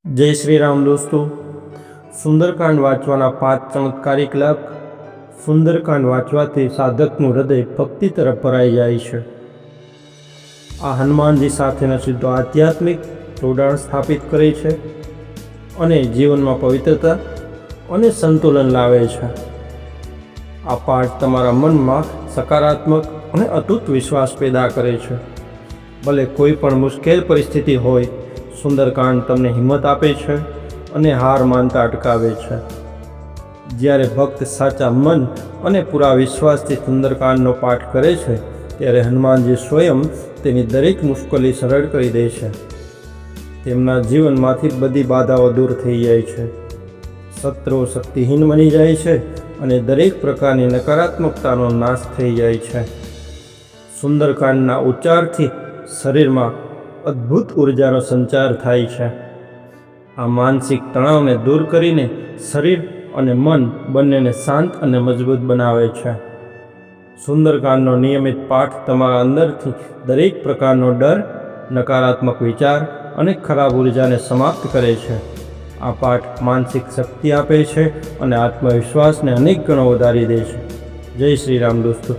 जय श्री राम दोस्तों। सुंदरकांड वाँचवाना 5 चमत्कारिक लाभ। सुंदरकांड वाँचवाथी साधकनुं हृदय भक्ति तरफ भराई जाय छे। आ हनुमानजी साथेनो सीधो आध्यात्मिक जोडाण स्थापित करे छे अने जीवनमां पवित्रता अने संतुलन लावे छे। आ पाठ तमारा मनमां सकारात्मक अने अतूट विश्वास पैदा करे छे। भले कोई पण मुश्केल परिस्थिति होय, सुंदरकांड तमने हिम्मत आपे छे अने हार मानता अटकावे छे। ज्यारे भक्त साचा मन अने पूरा विश्वासथी सुंदरकांडनो पाठ करे छे त्यारे हनुमानजी स्वयं तेनी दरेक मुश्केली सरळ करी दे छे। तेमना जीवनमांथी बधी बाधाओ दूर थई जाय छे। शत्रुओ शक्तिहीन बनी जाय छे अने दरेक प्रकारनी नकारात्मकतानो नाश थई जाय छे। सुंदरकांडना उच्चारथी शरीरमां अद्भुत ऊर्जानो संचार थाय छे। आ मानसिक तणावने दूर करीने शरीर अने मन बंनेने शांत अने मजबूत बनावे छे। सुंदरकांडनो नियमित पाठ तमारा अंदरथी दरेक प्रकारनो डर, नकारात्मक विचार अने खराब ऊर्जाने समाप्त करे छे। आ पाठ मानसिक शक्ति आपे छे अने आत्मविश्वासने अनेक गणो वधारी दे छे। जय श्री राम दोस्तों।